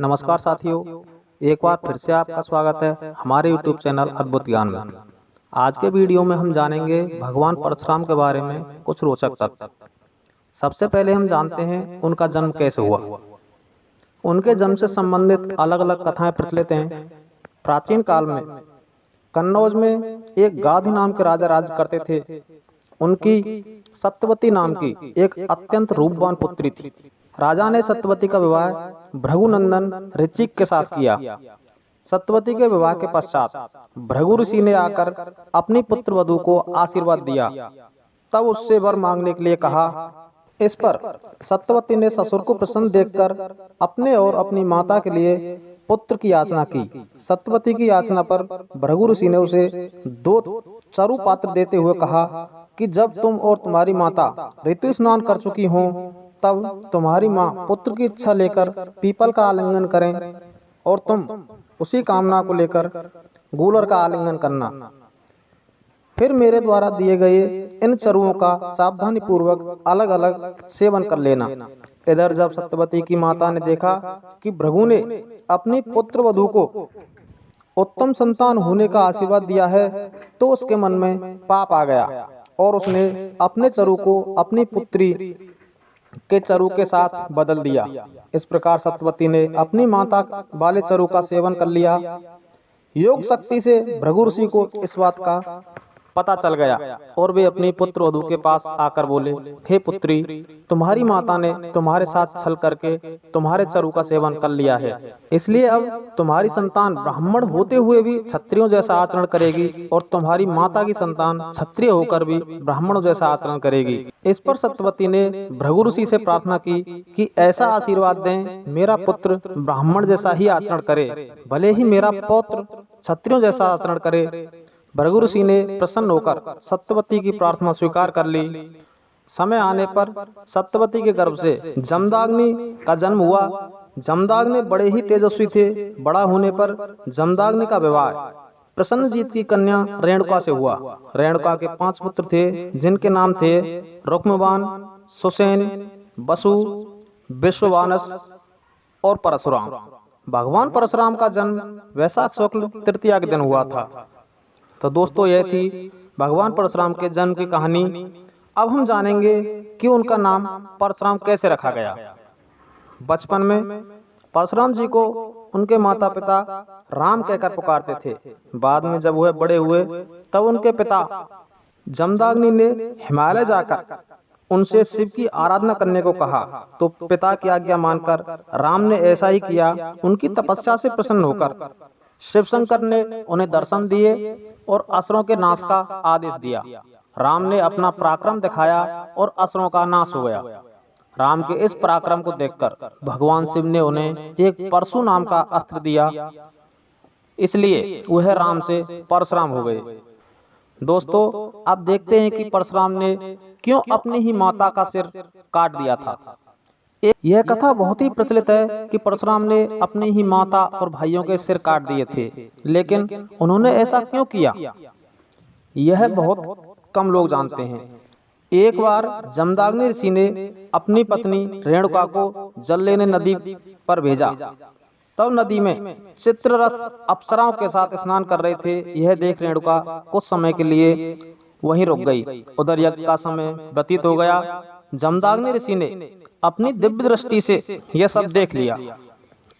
नमस्कार साथियों, एक बार फिर से आपका स्वागत है हमारे YouTube चैनल अद्भुत ज्ञान में। आज के वीडियो में हम जानेंगे भगवान परशुराम के बारे में कुछ रोचक तथ्य। सबसे पहले हम जानते हैं उनका जन्म कैसे हुआ। उनके जन्म से संबंधित अलग अलग कथाएं प्रचलित हैं। प्राचीन काल में कन्नौज में एक गाधी नाम के राजा राज्य करते थे। उनकी सत्यवती नाम की एक अत्यंत रूपवान पुत्री थी। राजा ने सत्यवती का विवाह भृगुनंदन ऋचिक के साथ किया। सत्यवती के विवाह के पश्चात भृगु ऋषि ने आकर अपनी पुत्र वधू को आशीर्वाद दिया, तब उससे वर मांगने के लिए कहा। इस पर सत्यवती ने ससुर को प्रसन्न देखकर अपने और अपनी माता के लिए पुत्र की याचना की। सत्यवती की याचना पर भृगु ऋषि ने उसे 2 चरु पात्र देते हुए कहा कि जब तुम और तुम्हारी माता ऋतु स्नान कर चुकी हो, तब तुम्हारी माँ पुत्र की इच्छा लेकर पीपल का आलिंगन करें और तुम उसी कामना को लेकर गूलर का आलिंगन करना। फिर मेरे द्वारा दिए गए इन चरुओं का सावधानी पूर्वक अलग अलग सेवन कर लेना। इधर जब सत्यवती की माता ने देखा कि भृगु ने अपनी पुत्र वधू को उत्तम संतान होने का आशीर्वाद दिया है, तो उसके मन में पाप आ गया और उसने अपने चरु को अपनी पुत्री के चरु के साथ बदल दिया। इस प्रकार सत्यवती ने अपनी माता वाले चरु का सेवन कर लिया। योग शक्ति से भृगु ऋषि को इस बात का पता चल गया और वे अपनी पुत्र वधू के पास आकर बोले, हे पुत्री, तुम्हारी माता ने तुम्हारे साथ छल करके तुम्हारे चरु का सेवन कर लिया है, इसलिए अब तुम्हारी संतान ब्राह्मण होते हुए भी क्षत्रियों जैसा आचरण करेगी और तुम्हारी माता की संतान क्षत्रिय होकर भी ब्राह्मणों जैसा आचरण करेगी। इस पर सत्यवती ने भृगु ऋषि से प्रार्थना की कि ऐसा आशीर्वाद दें, मेरा पुत्र ब्राह्मण जैसा ही आचरण करे, भले ही मेरा पौत्र क्षत्रियों जैसा आचरण करे। भृगु ऋषि ने प्रसन्न होकर सत्यवती की प्रार्थना स्वीकार कर ली। समय आने पर सत्यवती के गर्भ से जमदाग्नि का जन्म हुआ। जमदाग्नि बड़े ही तेजस्वी थे। बड़ा होने पर जमदाग्नि का विवाह प्रसन्नजीत की कन्या रेणुका से हुआ। रेणुका के 5 पुत्र थे, जिनके नाम थे रुक्मवान, सुसेन, वसु, विश्ववानस और परशुराम। भगवान परशुराम का जन्म वैशाख शुक्ल तृतीया के दिन हुआ था। तो दोस्तों, यह थी भगवान परशुराम के जन्म की कहानी। अब हम जानेंगे कि उनका नाम परशुराम कैसे रखा गया। बचपन में परशुराम जी को उनके माता पिता राम कहकर पुकारते थे। बाद में जब वह बड़े हुए, तब उनके पिता जमदाग्नि ने हिमालय जाकर उनसे शिव की आराधना करने को कहा, तो पिता की आज्ञा मानकर राम ने ऐसा ही किया। उनकी तपस्या से प्रसन्न होकर शिव शंकर ने उन्हें दर्शन दिए और असुरों के नाश का आदेश दिया। राम ने अपना पराक्रम दिखाया और असुरों का नाश हो गया। राम के इस पराक्रम को देखकर भगवान शिव ने उन्हें एक परशु नाम का अस्त्र दिया, इसलिए वह राम से परशुराम हो गए। दोस्तों, अब देखते हैं कि परशुराम ने क्यों अपनी ही माता का सिर काट दिया था। यह कथा बहुत ही प्रचलित है कि परशुराम ने अपनी ही माता और भाइयों के सिर काट दिए थे, लेकिन उन्होंने ऐसा क्यों किया, यह बहुत कम लोग जानते हैं। एक बार जमदाग्नि ऋषि ने अपनी पत्नी रेणुका को जल लेने नदी पर भेजा। तब नदी में चित्ररथ अप्सराओं के साथ स्नान कर रहे थे। यह देख रेणुका कुछ समय के लिए वहीं रुक गई। उधर यज्ञ का समय व्यतीत हो गया। जमदाग्नि ऋषि ने अपनी दिव्य दृष्टि से यह सब देख लिया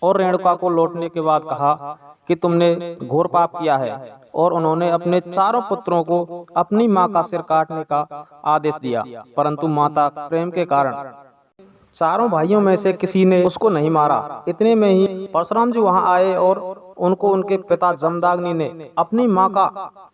और रेणुका को लौटने के बाद कहा कि तुमने घोर पाप किया है, और उन्होंने अपने चारों पुत्रों को अपनी मां का सिर काटने का आदेश दिया। परंतु माता प्रेम के कारण चारों भाइयों में से किसी ने उसको नहीं मारा। इतने में ही परशुराम जी वहां आए और उनको उनके पिता जमदाग्नि ने अपनी मां का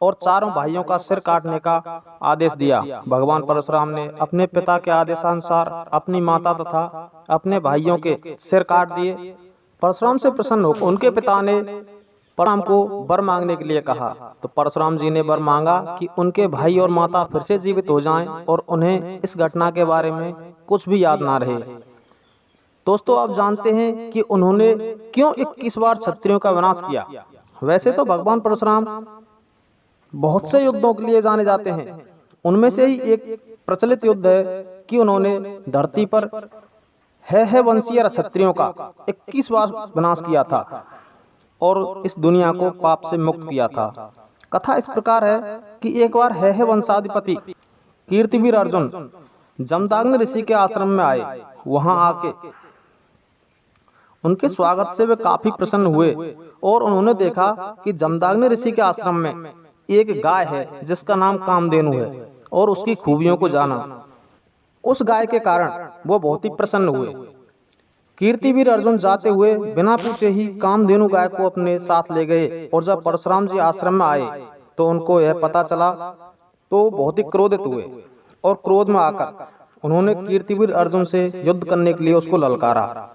और चारों भाइयों का सिर काटने का आदेश दिया। भगवान परशुराम ने अपने पिता के आदेशानुसार अपनी माता तथा अपने भाइयों के सिर काट दिए। परशुराम से प्रसन्न होकर उनके पिता ने परशुराम को वर मांगने के लिए कहा, तो परशुराम जी ने वर मांगा कि उनके भाई और माता फिर से जीवित हो जाएं और उन्हें इस घटना के बारे में कुछ भी याद ना रहे। दोस्तों, आप जानते हैं कि उन्होंने क्यों 21 बार क्षत्रियों का विनाश किया। वैसे तो भगवान परशुराम बहुत से युद्धों के लिए जाने जाते हैं। उनमें से ही एक प्रचलित युद्ध है कि उन्होंने धरती पर है वंशीय क्षत्रियों का 21 बार विनाश किया था और इस दुनिया को पाप से मुक्त किया था। कथा इस प्रकार है कि एक बार है वंशाधिपति कीर्तिवीर अर्जुन जमदग्नि ऋषि के आश्रम में आए। वहां आके उनके स्वागत से वे काफी प्रसन्न हुए और उन्होंने देखा कि जमदग्नि ऋषि के आश्रम में एक गाय है जिसका नाम कामधेनु है और उसकी खूबियों को जाना। उस गाय के कारण वो बहुत ही प्रसन्न हुए। कीर्तिवीर अर्जुन जाते हुए बिना पूछे ही कामधेनु गाय को अपने साथ ले गए और जब परशुराम जी आश्रम में आए तो उनको यह पता चला तो बहुत ही क्रोधित हुए और क्रोध में आकर उन्होंने कीर्तिवीर अर्जुन से युद्ध करने के लिए उसको ललकारा।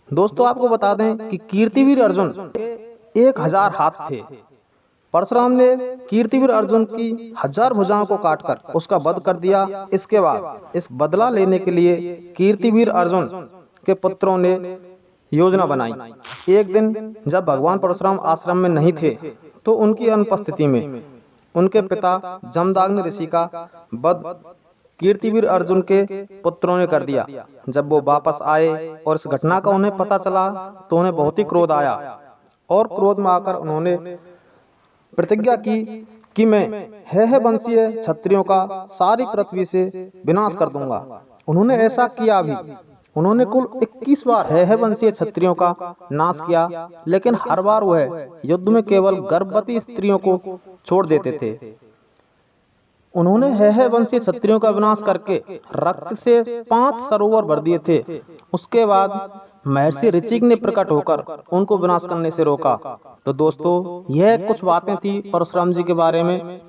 दोस्तों आपको बता दें कि कीर्तिवीर अर्जुन 1000 हाथ थे। परशुराम ने कीर्तिवीर अर्जुन की 1000 भुजाओं को काटकर उसका वध कर दिया। इसके बाद इस बदला लेने के लिए कीर्तिवीर अर्जुन के पुत्रों ने योजना बनाई। एक दिन जब भगवान परशुराम आश्रम में नहीं थे तो उनकी अनुपस्थिति में उनके पिता जमदग्नि ऋषि का वध कीर्तिवीर अर्जुन के पुत्रों ने कर दिया। जब वो वापस आए और इस घटना का उन्हें पता चला तो उन्हें बहुत ही क्रोध आया और क्रोध में आकर उन्होंने प्रतिज्ञा की कि मैं है वंशीय क्षत्रियों का सारी पृथ्वी से विनाश कर दूंगा। उन्होंने ऐसा किया भी। उन्होंने कुल 21 बार है वंशीय क्षत्रियों का नाश किया, लेकिन हर बार वह युद्ध में केवल गर्भवती स्त्रियों को छोड़ देते थे। उन्होंने है वंशीय क्षत्रियों का विनाश करके रक्त से 5 सरोवर भर दिए थे। उसके बाद महर्षि ऋचिक ने प्रकट होकर उनको विनाश करने से रोका। तो दोस्तों यह कुछ बातें थी परशुराम जी के बारे में।